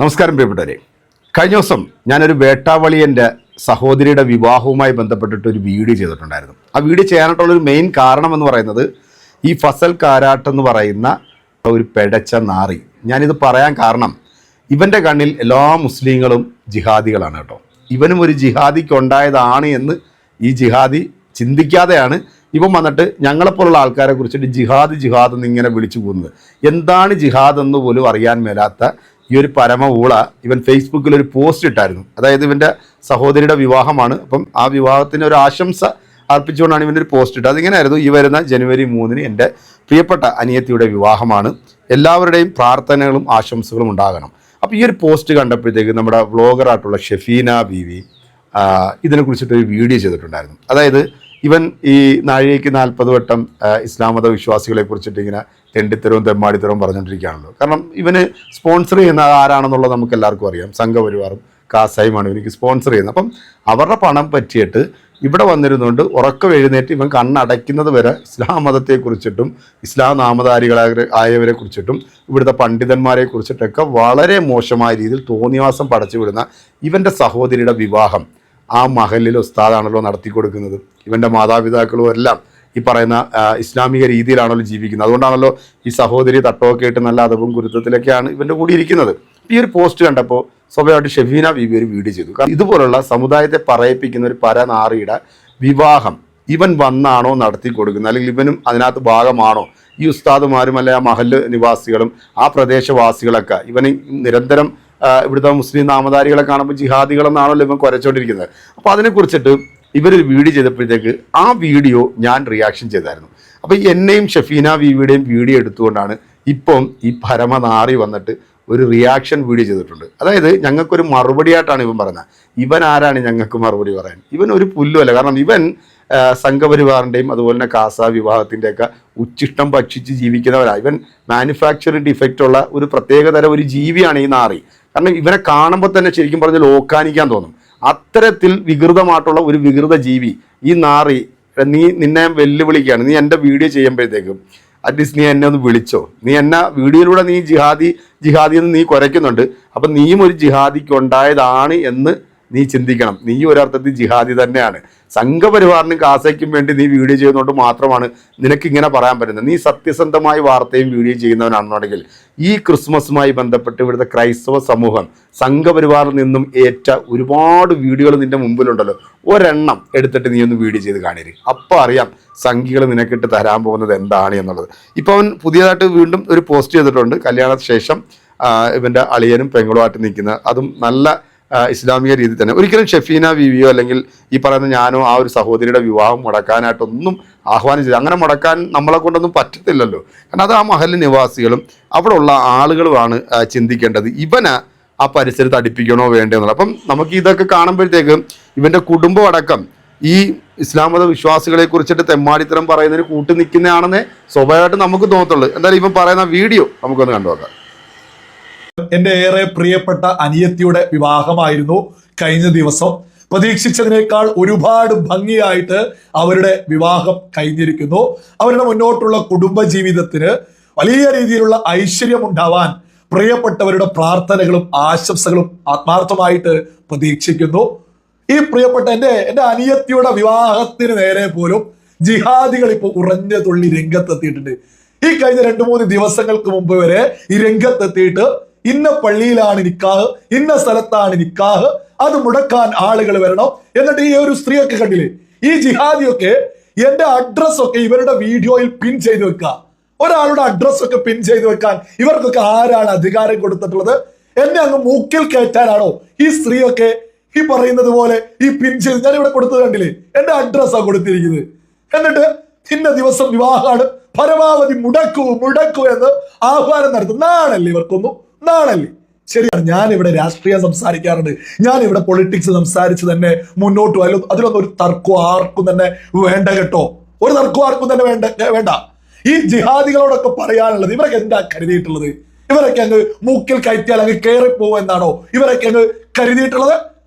നമസ്കാരം പ്രിയപ്പെട്ടവരെ. കഴിഞ്ഞ ദിവസം ഞാനൊരു വേട്ടാവളിയൻ്റെ സഹോദരിയുടെ വിവാഹവുമായി ബന്ധപ്പെട്ടിട്ട് ഒരു വീഡിയോ ചെയ്തിട്ടുണ്ടായിരുന്നു. ആ വീഡിയോ ചെയ്യാനായിട്ടുള്ളൊരു മെയിൻ കാരണം എന്ന് പറയുന്നത് ഈ ഫസൽ കാരാട്ട് എന്ന് പറയുന്ന ഒരു പെടച്ച നാറി. ഞാനിത് പറയാൻ കാരണം ഇവൻ്റെ കണ്ണിൽ എല്ലാ മുസ്ലിങ്ങളും ജിഹാദികളാണ് കേട്ടോ. ഇവനും ഒരു ജിഹാദിക്കുണ്ടായതാണ് എന്ന് ഈ ജിഹാദി ചിന്തിക്കാതെയാണ് ഇവൻ വന്നിട്ട് ഞങ്ങളെപ്പോലുള്ള ആൾക്കാരെ കുറിച്ചിട്ട് ജിഹാദ് എന്നിങ്ങനെ വിളിച്ചു പോകുന്നത്. എന്താണ് ജിഹാദ് എന്ന് പോലും അറിയാൻ മേലാത്ത ഈ ഒരു പരമ ഊള ഇവൻ ഫേസ്ബുക്കിൽ ഒരു പോസ്റ്റ് ഇട്ടായിരുന്നു. അതായത് ഇവൻ്റെ സഹോദരിയുടെ വിവാഹമാണ്. അപ്പം ആ വിവാഹത്തിന് ഒരു ആശംസ അർപ്പിച്ചുകൊണ്ടാണ് ഇവൻ്റെ ഒരു പോസ്റ്റ് ഇട്ടത്. അതിങ്ങനെയായിരുന്നു: ഈ വരുന്ന ജനുവരി 3 എൻ്റെ പ്രിയപ്പെട്ട അനിയത്തിയുടെ വിവാഹമാണ്, എല്ലാവരുടെയും പ്രാർത്ഥനകളും ആശംസകളും ഉണ്ടാകണം. അപ്പോൾ ഈ ഒരു പോസ്റ്റ് കണ്ടപ്പോഴത്തേക്ക് നമ്മുടെ വ്ളോഗറായിട്ടുള്ള ഷെഫീന ബീവി ഇതിനെക്കുറിച്ചിട്ടൊരു വീഡിയോ ചെയ്തിട്ടുണ്ടായിരുന്നു. അതായത് ഇവൻ ഈ നാഴികയ്ക്ക് 40 വട്ടം ഇസ്ലാം മത വിശ്വാസികളെ കുറിച്ചിട്ട് ഇങ്ങനെ തെണ്ടിത്തരവും തെമ്മാടിത്തരവും പറഞ്ഞുകൊണ്ടിരിക്കുകയാണല്ലോ. കാരണം ഇവന് സ്പോൺസർ ചെയ്യുന്ന ആരാണെന്നുള്ളത് നമുക്ക് എല്ലാവർക്കും അറിയാം. സംഘപരിവാറും കാസായുമാണ് ഇവനിക്ക് സ്പോൺസർ ചെയ്യുന്നത്. അപ്പം അവരുടെ പണം പറ്റിയിട്ട് ഇവിടെ വന്നിരുന്നുകൊണ്ട് ഉറക്കം എഴുന്നേറ്റ് ഇവൻ കണ്ണടയ്ക്കുന്നത് വരെ ഇസ്ലാം മതത്തെക്കുറിച്ചിട്ടും ഇസ്ലാം നാമധാരികളായവരെ കുറിച്ചിട്ടും ഇവിടുത്തെ പണ്ഡിതന്മാരെ കുറിച്ചിട്ടൊക്കെ വളരെ മോശമായ രീതിയിൽ തോന്നിവാസം പടച്ചു വിടുന്ന ഇവൻ്റെ സഹോദരിയുടെ വിവാഹം ആ മഹലിൽ ഉസ്താദാണല്ലോ നടത്തി കൊടുക്കുന്നത്. ഇവൻ്റെ മാതാപിതാക്കളും എല്ലാം ഈ പറയുന്ന ഇസ്ലാമിക രീതിയിലാണല്ലോ ജീവിക്കുന്നത്. അതുകൊണ്ടാണല്ലോ ഈ സഹോദരി തട്ടമൊക്കെ ഇട്ട് നല്ല അതവും ഗുരുത്വത്തിലൊക്കെയാണ് ഇവൻ്റെ കൂടി ഇരിക്കുന്നത്. ഈ ഒരു പോസ്റ്റ് കണ്ടപ്പോൾ സ്വാഭാവികമായിട്ട് ഷെഫീന ബീബി ഒരു വീഡിയോ ചെയ്തു. കാരണം ഇതുപോലുള്ള സമുദായത്തെ പറയിപ്പിക്കുന്ന ഒരു പരനാറിയുടെ വിവാഹം ഇവൻ വന്നാണോ നടത്തി കൊടുക്കുന്നത്, അല്ലെങ്കിൽ ഇവനും അതിനകത്ത് ഭാഗമാണോ? ഈ ഉസ്താദുമാരും അല്ലെ ആ മഹല് നിവാസികളും ആ പ്രദേശവാസികളൊക്കെ ഇവന് നിരന്തരം ഇവിടുത്തെ മുസ്ലിം നാമധാരികളെ കാണുമ്പോൾ ജിഹാദികളെന്നാണല്ലോ ഇവൻ കുരച്ചോണ്ടിരിക്കുന്നത്. അപ്പോൾ അതിനെക്കുറിച്ചിട്ട് ഇവരൊരു വീഡിയോ ചെയ്തപ്പോഴത്തേക്ക് ആ വീഡിയോ ഞാൻ റിയാക്ഷൻ ചെയ്തായിരുന്നു. അപ്പോൾ എന്നെയും ഷെഫീന ബീവിയുടെയും വീഡിയോ എടുത്തുകൊണ്ടാണ് ഇപ്പം ഈ പരമനാറി വന്നിട്ട് ഒരു റിയാക്ഷൻ വീഡിയോ ചെയ്തിട്ടുണ്ട്. അതായത് ഞങ്ങൾക്കൊരു മറുപടിയായിട്ടാണ് ഇവൻ പറയുന്നത്. ഇവൻ ആരാണ് ഞങ്ങൾക്ക് മറുപടി പറയാൻ? ഇവൻ ഒരു പുല്ലുമല്ല. കാരണം ഇവൻ സംഘപരിവാറിൻ്റെയും അതുപോലെ തന്നെ കാസ വിവാഹത്തിൻ്റെയൊക്കെ ഉച്ചിഷ്ടം ഭക്ഷിച്ച് ജീവിക്കുന്നവരാണ്. ഇവൻ മാനുഫാക്ചറിങ് ഡിഫക്റ്റ് ഉള്ള ഒരു പ്രത്യേകതരം ഒരു ജീവിയാണ് ഈ നാറി. കാരണം ഇവനെ കാണുമ്പോൾ തന്നെ ശരിക്കും പറഞ്ഞാൽ ഓക്കാനിക്കാൻ തോന്നും. അത്തരത്തിൽ വികൃതമായിട്ടുള്ള ഒരു വികൃത ജീവി ഈ നാറി. നിന്നെ വെല്ലുവിളിക്കുകയാണ്. നീ എൻ്റെ വീഡിയോ ചെയ്യുമ്പോഴത്തേക്കും അറ്റ്ലീസ്റ്റ് നീ എന്നെ ഒന്ന് വിളിച്ചോ. നീ എന്നെ വീഡിയോയിലൂടെ നീ ജിഹാദി എന്ന് നീ കുരയ്ക്കുന്നുണ്ട്. അപ്പം നീയും ഒരു ജിഹാദിക്കുണ്ടായതാണ് എന്ന് നീ ചിന്തിക്കണം. നീ ഒരർത്ഥത്തിൽ ജിഹാദി തന്നെയാണ്. സംഘപരിവാറിനും കാസയ്ക്കും വേണ്ടി നീ വീഡിയോ ചെയ്യുന്നതുകൊണ്ട് മാത്രമാണ് നിനക്കിങ്ങനെ പറയാൻ പറ്റുന്നത്. നീ സത്യസന്ധമായി വാർത്തയും വീഡിയോ ചെയ്യുന്നവനാണെന്നുണ്ടെങ്കിൽ ഈ ക്രിസ്മസുമായി ബന്ധപ്പെട്ട് ഇവിടുത്തെ ക്രൈസ്തവ സമൂഹം സംഘപരിവാറിൽ നിന്നും ഏറ്റ ഒരുപാട് വീഡിയോകൾ നിൻ്റെ മുമ്പിലുണ്ടല്ലോ, ഒരെണ്ണം എടുത്തിട്ട് നീ ഒന്ന് വീഡിയോ ചെയ്ത് കാണിര്. അപ്പോൾ അറിയാം സംഘികൾ നിനക്കിട്ട് തരാൻ പോകുന്നത് എന്താണ് എന്നുള്ളത്. ഇപ്പോൾ അവൻ പുതിയതായിട്ട് വീണ്ടും ഒരു പോസ്റ്റ് ചെയ്തിട്ടുണ്ട്. കല്യാണത്തിന് ശേഷം ഇവൻ്റെ അളിയനും പെങ്ങളുമായിട്ട് നിൽക്കുന്ന, അതും നല്ല ഇസ്ലാമിക രീതി തന്നെ. ഒരിക്കലും ഷെഫീന ബീവിയോ അല്ലെങ്കിൽ ഈ പറയുന്ന ഞാനോ ആ ഒരു സഹോദരിയുടെ വിവാഹം മുടക്കാനായിട്ടൊന്നും ആഹ്വാനം ചെയ്തു. അങ്ങനെ മുടക്കാൻ നമ്മളെ കൊണ്ടൊന്നും പറ്റത്തില്ലല്ലോ. കാരണം അത് ആ മഹൽ നിവാസികളും അവിടെ ഉള്ള ആളുകളുമാണ് ചിന്തിക്കേണ്ടത്. ഇവന് ആ പരിസരത്ത് അടുപ്പിക്കണോ വേണ്ടോ എന്നുള്ളത്. അപ്പം നമുക്ക് ഇതൊക്കെ കാണുമ്പോഴത്തേക്ക് ഇവൻ്റെ കുടുംബം അടക്കം ഈ ഇസ്ലാം മത വിശ്വാസികളെ കുറിച്ചിട്ട് തെമ്മാടിത്തരം പറയുന്നതിന് കൂട്ടി നിൽക്കുന്നതാണെന്നേ സ്വാഭാവികമായിട്ട് നമുക്ക് തോന്നത്തുള്ളൂ. എന്തായാലും ഇവൻ പറയുന്ന വീഡിയോ നമുക്കൊന്ന് കണ്ടുനോക്കാം. എന്റെ ഏറെ പ്രിയപ്പെട്ട അനിയത്തിയുടെ വിവാഹമായിരുന്നു കഴിഞ്ഞ ദിവസം. പ്രതീക്ഷിച്ചതിനേക്കാൾ ഒരുപാട് ഭംഗിയായിട്ട് അവരുടെ വിവാഹം കഴിഞ്ഞിരിക്കുന്നു. അവരുടെ മുന്നോട്ടുള്ള കുടുംബജീവിതത്തിന് വലിയ രീതിയിലുള്ള ഐശ്വര്യം ഉണ്ടാവാൻ പ്രിയപ്പെട്ടവരുടെ പ്രാർത്ഥനകളും ആശംസകളും ആത്മാർത്ഥമായിട്ട് പ്രതീക്ഷിക്കുന്നു. ഈ പ്രിയപ്പെട്ട എന്റെ അനിയത്തിയുടെ വിവാഹത്തിന് നേരെ പോലും ജിഹാദികൾ ഇപ്പോൾ ഉറഞ്ഞ തുള്ളി രംഗത്തെത്തിയിട്ടുണ്ട്. ഈ കഴിഞ്ഞ 2-3 ദിവസങ്ങൾക്ക് മുമ്പ് വരെ ഈ രംഗത്തെത്തിയിട്ട് ഇന്ന പള്ളിയിലാണ് നിക്കാഹ്, ഇന്ന സ്ഥലത്താണ് നിക്കാഹ്, അത് മുടക്കാൻ ആളുകൾ വരണം. എന്നിട്ട് ഈ ഒരു സ്ത്രീയൊക്കെ കണ്ടില്ലേ, ഈ ജിഹാദിയൊക്കെ എന്റെ അഡ്രസ്സൊക്കെ ഇവരുടെ വീഡിയോയിൽ പിൻ ചെയ്ത് വെക്കുക. ഒരാളുടെ അഡ്രസ്സൊക്കെ പിൻ ചെയ്ത് വെക്കാൻ ഇവർക്കൊക്കെ ആരാണ് അധികാരം കൊടുത്തിട്ടുള്ളത്? എന്നെ അങ്ങ് മൂക്കിൽ കയറ്റാനാണോ ഈ സ്ത്രീയൊക്കെ ഈ പറയുന്നത് പോലെ ഈ പിൻ ചെയ്ത് ഞാൻ ഇവിടെ കൊടുത്തത് കണ്ടില്ലേ? എന്റെ അഡ്രസ്സാണ് കൊടുത്തിരിക്കുന്നത്. എന്നിട്ട് ഇന്ന ദിവസം വിവാഹമാണ്, പരമാവധി മുടക്കൂ എന്ന് ആഹ്വാനം നടത്തും. നാണല്ലേ ഇവർക്കൊന്നും? നാണല്ലേ? ശരിയാണ്, ഞാനിവിടെ രാഷ്ട്രീയം സംസാരിക്കാറുണ്ട്, ഞാനിവിടെ പൊളിറ്റിക്സ് സംസാരിച്ച് തന്നെ മുന്നോട്ട് പോയാലും അതിലൊന്നും ഒരു തർക്കം ആർക്കും തന്നെ വേണ്ട കേട്ടോ. ഒരു തർക്കം ആർക്കും തന്നെ വേണ്ട. ഈ ജിഹാദികളോടൊക്കെ പറയാനുള്ളത്, ഇവരൊക്കെ എന്താ കരുതിയിട്ടുള്ളത്? ഇവരൊക്കെ അങ്ങ് മൂക്കിൽ കയറ്റിയാൽ അങ്ങ് കയറിപ്പോവെന്നാണോ ഇവരൊക്കെ അങ്ങ് കരുതിയിട്ടുള്ളത്?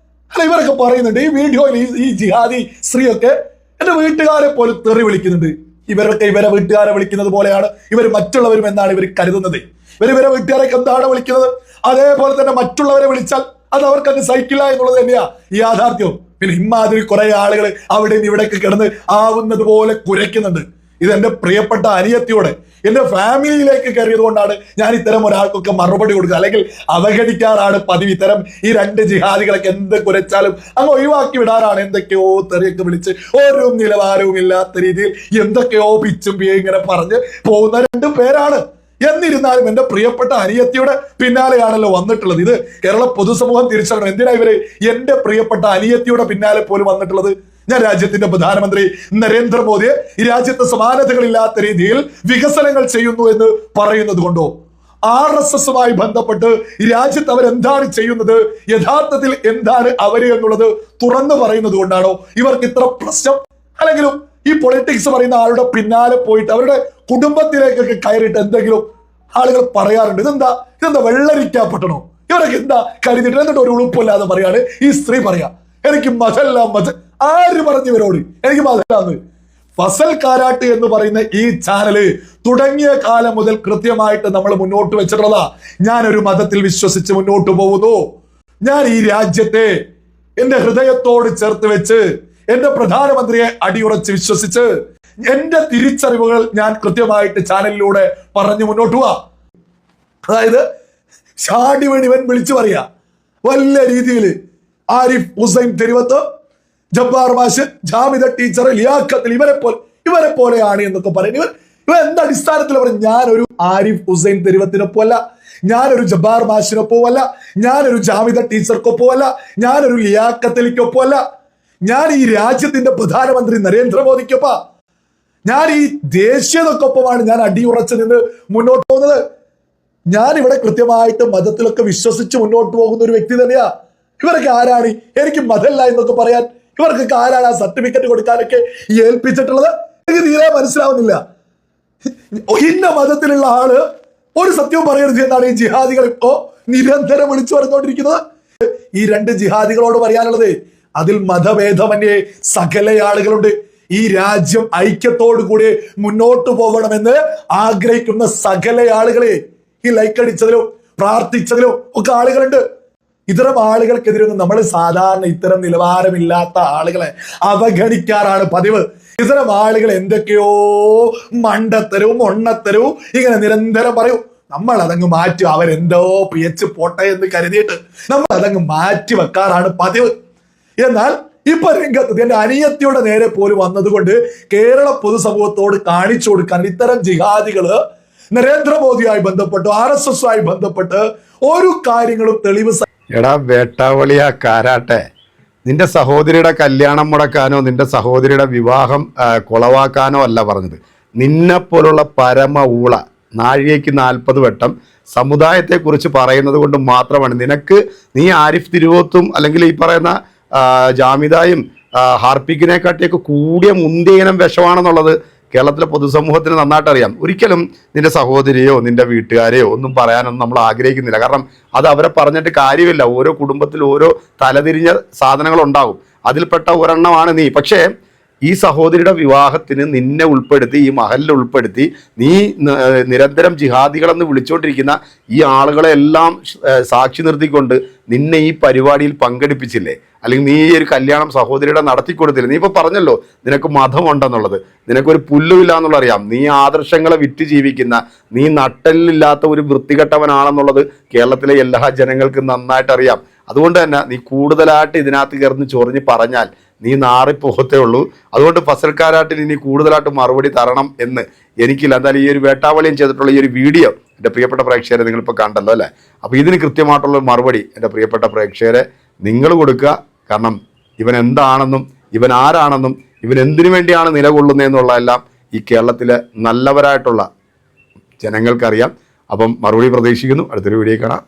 അല്ല, ഇവരൊക്കെ പറയുന്നുണ്ട് ഈ വീഡിയോയിൽ ഈ ജിഹാദി സ്ത്രീയൊക്കെ എന്റെ വീട്ടുകാരെ പോലും തെറി വിളിക്കുന്നുണ്ട്. ഇവരൊക്കെ ഇവരെ വീട്ടുകാരെ വിളിക്കുന്നത് പോലെയാണ് ഇവർ മറ്റുള്ളവരും എന്നാണ് ഇവർ കരുതുന്നത്. ഇവരെ വീട്ടുകാരൊക്കെ എന്താണ് വിളിക്കുന്നത്? അതേപോലെ തന്നെ മറ്റുള്ളവരെ വിളിച്ചാൽ അത് അവർക്ക് അങ്ങ് സഹിക്കില്ല എന്നുള്ളത് തന്നെയാ ഈ യാഥാർത്ഥ്യം. പിന്നെ ഇമാതിരി കുറെ ആളുകൾ അവിടെയും ഇവിടെയൊക്കെ കിടന്ന് ആവുന്നത് പോലെ കുരയ്ക്കുന്നുണ്ട്. ഇത് എന്റെ പ്രിയപ്പെട്ട അനിയത്തിയോടെ എന്റെ ഫാമിലിയിലേക്ക് കയറിയത് കൊണ്ടാണ് ഞാൻ ഇത്തരം ഒരാൾക്കൊക്കെ മറുപടി കൊടുക്കുക. അല്ലെങ്കിൽ അവഗണിക്കാറാണ് പതിവ്. ഇത്തരം ഈ രണ്ട് ജിഹാദികളൊക്കെ എന്ത് കുരച്ചാലും അങ്ങ് ഒഴിവാക്കി വിടാറാണ്. എന്തൊക്കെയോ തെറിയൊക്കെ വിളിച്ച് ഒരു നിലവാരവും ഇല്ലാത്ത രീതിയിൽ എന്തൊക്കെയോ പിച്ചും പിയെ ഇങ്ങനെ പറഞ്ഞ് പോകുന്ന രണ്ടു പേരാണ്. എന്നിരുന്നാലും എന്റെ പ്രിയപ്പെട്ട അനിയത്തിയുടെ പിന്നാലെയാണല്ലോ വന്നിട്ടുള്ളത്. ഇത് കേരള പൊതുസമൂഹം തിരിച്ചറിയണം. എന്തിനാ ഇവര് എന്റെ പ്രിയപ്പെട്ട അനിയത്തിയുടെ പിന്നാലെ പോലും വന്നിട്ടുള്ളത്? ഞാൻ രാജ്യത്തിന്റെ പ്രധാനമന്ത്രി നരേന്ദ്രമോദിയെ ഈ രാജ്യത്ത് സമാനതകളില്ലാത്ത രീതിയിൽ വികസനങ്ങൾ ചെയ്യുന്നു എന്ന് പറയുന്നത് കൊണ്ടോ, RSSുമായി ബന്ധപ്പെട്ട് ഈ രാജ്യത്ത് അവരെന്താണ് ചെയ്യുന്നത്, യഥാർത്ഥത്തിൽ എന്താണ് അവര് എന്നുള്ളത് തുറന്നു പറയുന്നത് കൊണ്ടാണോ ഇവർക്ക് ഇത്ര പ്രശ്നം? അല്ലെങ്കിലും ഈ പൊളിറ്റിക്സ് പറയുന്ന ആളുടെ പിന്നാലെ പോയിട്ട് അവരുടെ കുടുംബത്തിലേക്കൊക്കെ കയറിയിട്ട് എന്തെങ്കിലും ആളുകൾ പറയാറുണ്ട്. ഇതെന്താ വെള്ളരിക്കാപ്പെട്ടണോ? ഇവരൊക്കെ എന്താ കരുതിയിട്ട് എന്നിട്ട് ഒരു ഉളുപ്പില്ലാതെ പറയാണ് ഈ സ്ത്രീ പറയാ എനിക്ക് മതല്ല ആര് പറഞ്ഞു ഇവരോട് എനിക്ക് മതല്ലാന്ന്? ഫസൽ കാരാട്ട് എന്ന് പറയുന്ന ഈ ചാനല് തുടങ്ങിയ കാലം മുതൽ കൃത്യമായിട്ട് നമ്മൾ മുന്നോട്ട് വെച്ചിട്ടുള്ളതാ. ഞാനൊരു മതത്തിൽ വിശ്വസിച്ച് മുന്നോട്ട് പോകുന്നു. ഞാൻ ഈ രാജ്യത്തെ എന്റെ ഹൃദയത്തോട് ചേർത്ത് വെച്ച് എന്റെ പ്രധാനമന്ത്രിയെ അടിയുറച്ച് വിശ്വസിച്ച് എന്റെ തിരിച്ചറിവുകൾ ഞാൻ കൃത്യമായിട്ട് ചാനലിലൂടെ പറഞ്ഞു മുന്നോട്ട് പോവാ. അതായത് ഷാഡി വേണിവൻ വിളിച്ചു പറയാ വല്ല രീതിയിൽ ആരിഫ് ഹുസൈൻ തെരുവത്ത്, ജബ്ബാർ മാഷ്, ജാമിദ ടീച്ചർ, ലിയാഖത്തിൽ ഇവരെ പോലെയാണ് എന്നൊക്കെ പറയുന്നത്. ഇവർ എന്ത് അടിസ്ഥാനത്തിൽ പറയും? ഞാനൊരു ആരിഫ് ഹുസൈൻ തെരുവത്തിനൊപ്പമല്ല, ഞാനൊരു ജബ്ബാർ മാഷിനൊപ്പമല്ല, ഞാനൊരു ജാമിദ ടീച്ചർക്കൊപ്പമല്ല, ഞാനൊരു ലിയാഖത്തലിക്കൊപ്പമല്ല, ഞാൻ ഈ രാജ്യത്തിന്റെ പ്രധാനമന്ത്രി നരേന്ദ്രമോദിക്കൊപ്പം, ഞാൻ ഈ ദേശീയതക്കൊപ്പമാണ് ഞാൻ അടിയുറച്ച് നിന്ന് മുന്നോട്ട് പോകുന്നത്. ഞാൻ ഇവിടെ കൃത്യമായിട്ട് മതത്തിലൊക്കെ വിശ്വസിച്ച് മുന്നോട്ട് പോകുന്ന ഒരു വ്യക്തി തന്നെയാ. ഇവരൊക്കെ ആരാണ് എനിക്ക് മതമല്ല എന്നൊക്കെ പറയാൻ? ഇവർക്കൊക്കെ ആരാണ് ആ സർട്ടിഫിക്കറ്റ് കൊടുക്കാനൊക്കെ ഏൽപ്പിച്ചിട്ടുള്ളത്? എനിക്ക് തീരെ മനസ്സിലാവുന്നില്ല. ഇന്ന മതത്തിലുള്ള ആള് ഒരു സത്യവും പറയരുത് എന്നാണ് ഈ ജിഹാദികൾ ഇപ്പോ നിരന്തരം വിളിച്ചു പറഞ്ഞുകൊണ്ടിരിക്കുന്നത്. ഈ രണ്ട് ജിഹാദികളോട് പറയാനുള്ളത്, അതിൽ മതഭേദമന്യേ സകല ആളുകളുണ്ട്. ഈ രാജ്യം ഐക്യത്തോടു കൂടി മുന്നോട്ട് പോകണമെന്ന് ആഗ്രഹിക്കുന്ന സകല ആളുകളെ, ഈ ലൈക്ക് അടിച്ചതിലും പ്രാർത്ഥിച്ചതിലും ഒക്കെ ആളുകളുണ്ട്. ഇത്തരം ആളുകൾക്കെതിരൊന്നും നമ്മൾ സാധാരണ ഇത്തരം നിലവാരമില്ലാത്ത ആളുകളെ അവഗണിക്കാറാണ് പതിവ്. ഇത്തരം ആളുകൾ എന്തൊക്കെയോ മണ്ടത്തരവും ഒണ്ണത്തരവും ഇങ്ങനെ നിരന്തരം പറയും. നമ്മൾ അതങ്ങ് മാറ്റി, അവരെന്തോ പിയച്ച് പോട്ടെ എന്ന് കരുതിയിട്ട് നമ്മൾ അതങ്ങ് മാറ്റി വെക്കാറാണ് പതിവ്. എന്നാൽ ഇപ്പൊ രംഗത്ത് എന്റെ അനിയത്തിയുടെ നേരെ പോലും വന്നതുകൊണ്ട് കേരള പൊതുസമൂഹത്തോട് കാണിച്ചു കൊടുക്കാൻ ഇത്തരം ജിഹാദികള് നരേന്ദ്രമോദിയുമായി ബന്ധപ്പെട്ട് RSSുമായി ബന്ധപ്പെട്ട് ഒരു കാര്യങ്ങളും തെളിവ്. എടാ വേട്ടാവളിയാ കാരാട്ടെ, നിന്റെ സഹോദരിയുടെ കല്യാണം മുടക്കാനോ നിന്റെ സഹോദരിയുടെ വിവാഹം കുളവാക്കാനോ അല്ല പറഞ്ഞത്. നിന്നെപ്പോലുള്ള പരമ ഊള നാഴികയ്ക്ക് 40 വട്ടം സമുദായത്തെക്കുറിച്ച് പറയുന്നത് കൊണ്ട് മാത്രമാണ് നീ ആരിഫ് തിരുവോത്തും അല്ലെങ്കിൽ ഈ പറയുന്ന ജാമിദായും ഹാർപ്പിക്കിനെക്കാട്ടിയൊക്കെ കൂടിയ മുന്തിയനം വിഷമാണെന്നുള്ളത് കേരളത്തിലെ പൊതുസമൂഹത്തിന് നന്നായിട്ട് അറിയാം. ഒരിക്കലും നിന്റെ സഹോദരിയോ നിന്റെ വീട്ടുകാരെയോ ഒന്നും പറയാനൊന്നും നമ്മൾ ആഗ്രഹിക്കുന്നില്ല. കാരണം അത് അവരെ പറഞ്ഞിട്ട് കാര്യമില്ല. ഓരോ കുടുംബത്തിൽ ഓരോ തലതിരിഞ്ഞ സാധനങ്ങളുണ്ടാവും. അതിൽപ്പെട്ട ഒരെണ്ണമാണ് നീ. പക്ഷേ ഈ സഹോദരിയുടെ വിവാഹത്തിന് നിന്നെ ഉൾപ്പെടുത്തി, ഈ മഹലിൽ ഉൾപ്പെടുത്തി നീ നിരന്തരം ജിഹാദികളെന്ന് വിളിച്ചുകൊണ്ടിരിക്കുന്ന ഈ ആളുകളെ എല്ലാം സാക്ഷി നിർത്തിക്കൊണ്ട് നിന്നെ ഈ പരിപാടിയിൽ പങ്കെടുപ്പിച്ചില്ലേ? അല്ലെങ്കിൽ നീ ഈ ഒരു കല്യാണം സഹോദരിയുടെ നടത്തിക്കൊടുത്തില്ല? നീ ഇപ്പോൾ പറഞ്ഞല്ലോ നിനക്ക് മതമുണ്ടെന്നുള്ളത്. നിനക്കൊരു പുല്ലുമില്ല എന്നുള്ള അറിയാം. നീ ആദർശങ്ങളെ വിറ്റ് ജീവിക്കുന്ന, നീ നട്ടലില്ലാത്ത ഒരു വൃത്തികെട്ടവനാണെന്നുള്ളത് കേരളത്തിലെ എല്ലാ ജനങ്ങൾക്കും നന്നായിട്ട് അറിയാം. അതുകൊണ്ട് തന്നെ നീ കൂടുതലായിട്ട് ഇതിനകത്ത് കയറുന്ന ചൊറിഞ്ഞ് പറഞ്ഞാൽ നീ നാറിപ്പോകത്തേ ഉള്ളൂ. അതുകൊണ്ട് ഫസൽക്കാരാട്ടിൽ ഇനി കൂടുതലായിട്ട് മറുപടി തരണം എന്ന് എനിക്കില്ല. എന്തായാലും ഈ ഒരു വേട്ടാവളിയും ചെയ്തിട്ടുള്ള ഈ ഒരു വീഡിയോ എൻ്റെ പ്രിയപ്പെട്ട പ്രേക്ഷകരെ നിങ്ങളിപ്പോൾ കണ്ടല്ലോ അല്ലേ? അപ്പോൾ ഇതിന് കൃത്യമായിട്ടുള്ള മറുപടി എൻ്റെ പ്രിയപ്പെട്ട പ്രേക്ഷകരെ നിങ്ങൾ കൊടുക്കുക. കാരണം ഇവൻ എന്താണെന്നും ഇവൻ ആരാണെന്നും ഇവൻ എന്തിനു വേണ്ടിയാണ് നിലകൊള്ളുന്നതെന്നുള്ളതെല്ലാം ഈ കേരളത്തിലെ നല്ലവരായിട്ടുള്ള ജനങ്ങൾക്കറിയാം. അപ്പം മറുപടി പ്രതീക്ഷിക്കുന്നു. അടുത്തൊരു വീഡിയോ കാണാം.